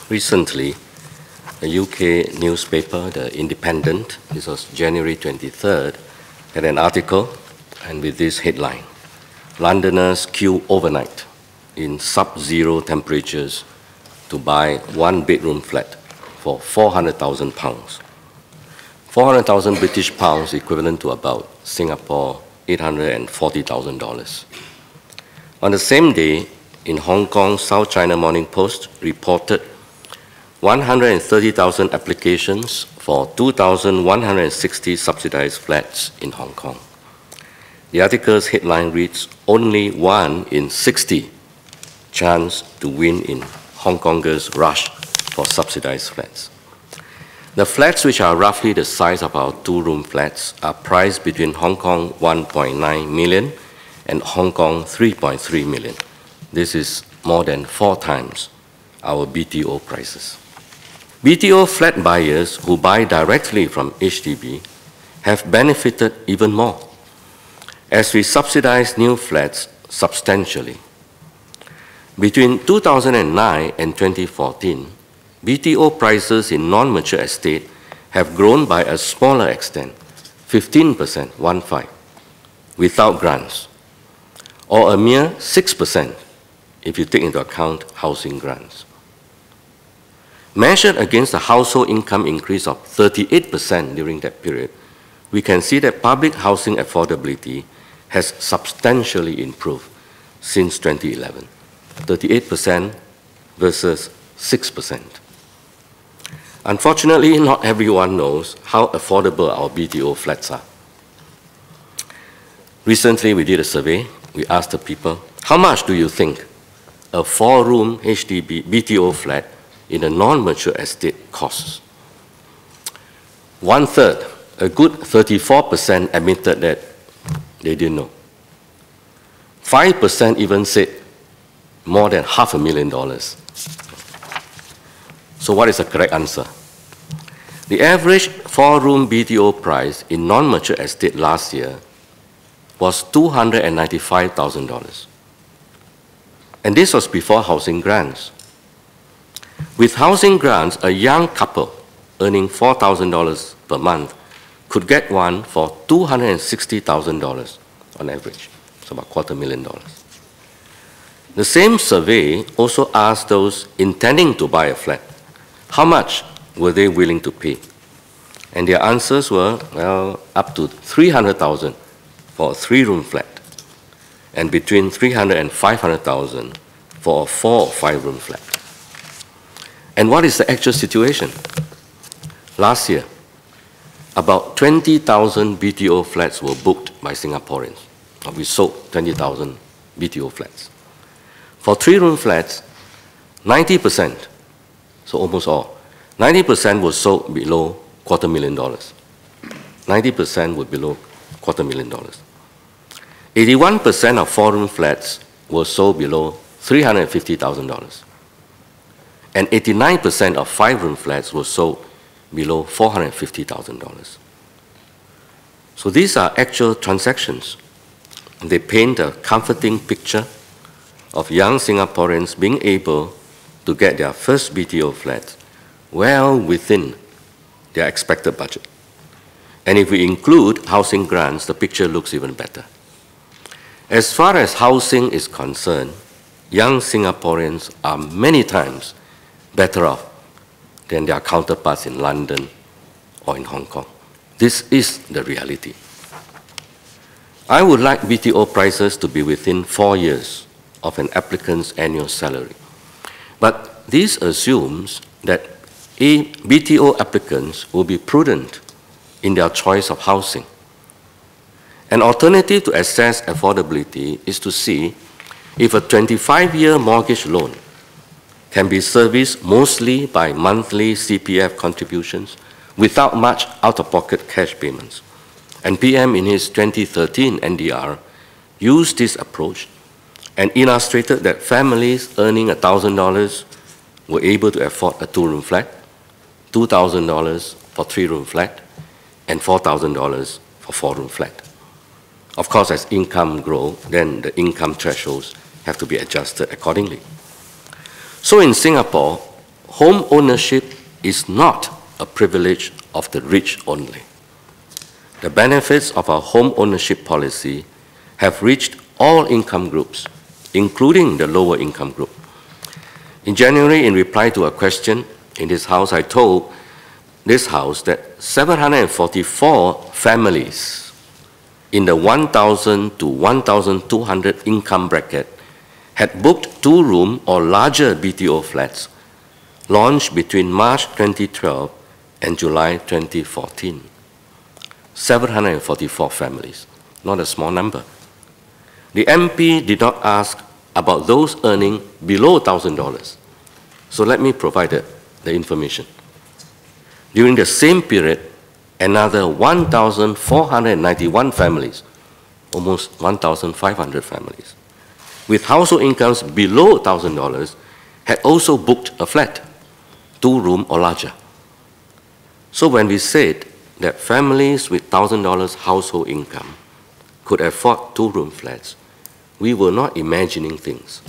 Recently, a UK newspaper, The Independent, this was January 23rd, had an article, and with this headline, "Londoners queue overnight in sub-zero temperatures to buy one-bedroom flat for £400,000. 400,000 British pounds equivalent to about Singapore $840,000. On the same day, in Hong Kong, South China Morning Post reported 130,000 applications for 2,160 subsidized flats in Hong Kong. The article's headline reads, "Only 1 in 60 chance to win in Hong Kongers' rush for subsidized flats." The flats, which are roughly the size of our two-room flats, are priced between Hong Kong 1.9 million and Hong Kong 3.3 million. This is more than 4 times our BTO prices. BTO flat buyers who buy directly from HDB have benefited even more, as we subsidize new flats substantially. Between 2009 and 2014, BTO prices in non-mature estate have grown by a smaller extent, 15%, 1-5, without grants, or a mere 6% if you take into account housing grants. Measured against a household income increase of 38% during that period, we can see that public housing affordability has substantially improved since 2011, 38% versus 6%. Unfortunately, not everyone knows how affordable our BTO flats are. Recently, we did a survey. We asked the people, how much do you think a 4-room HDB BTO flat in a non-mature estate costs? 1/3, a good 34% admitted that they didn't know. 5% even said more than $500,000. So what is the correct answer? The average 4-room BTO price in non-mature estate last year was $295,000. And this was before housing grants. With housing grants, a young couple earning $4,000 per month could get one for $260,000 on average. It's about $250,000. The same survey also asked those intending to buy a flat, how much were they willing to pay? And their answers were, well, up to $300,000 for a 3-room flat, and between $300,000 and $500,000 for a 4- or 5-room flat. And what is the actual situation? Last year, about 20,000 BTO flats were booked by Singaporeans. We sold 20,000 BTO flats. For 3-room flats, 90%, so almost all, 90% were sold below $250,000. 90% were below $250,000. 81% of 4-room flats were sold below $350,000. And 89% of 5-room flats were sold below $450,000. So these are actual transactions. They paint a comforting picture of young Singaporeans being able to get their first BTO flat well within their expected budget. And if we include housing grants, the picture looks even better. As far as housing is concerned, young Singaporeans are many times better off than their counterparts in London or in Hong Kong. This is the reality. I would like BTO prices to be within 4 years of an applicant's annual salary. But this assumes that BTO applicants will be prudent in their choice of housing. An alternative to assess affordability is to see if a 25-year mortgage loan can be serviced mostly by monthly CPF contributions without much out-of-pocket cash payments. And PM in his 2013 NDR used this approach and illustrated that families earning $1,000 were able to afford a 2-room flat, $2,000 for 3-room flat, and $4,000 for 4-room flat. Of course, as income grows, then the income thresholds have to be adjusted accordingly. So in Singapore, home ownership is not a privilege of the rich only. The benefits of our home ownership policy have reached all income groups, including the lower income group. In January, in reply to a question in this House, I told this House that 744 families in the 1,000 to 1,200 income bracket had booked two-room or larger BTO flats launched between March 2012 and July 2014. 744 families, not a small number. The MP did not ask about those earning below $1,000. So let me provide the information. During the same period, another 1,491 families, almost 1,500 families, with household incomes below $1,000 had also booked a flat, two-room or larger. So when we said that families with $1,000 household income could afford two-room flats, we were not imagining things.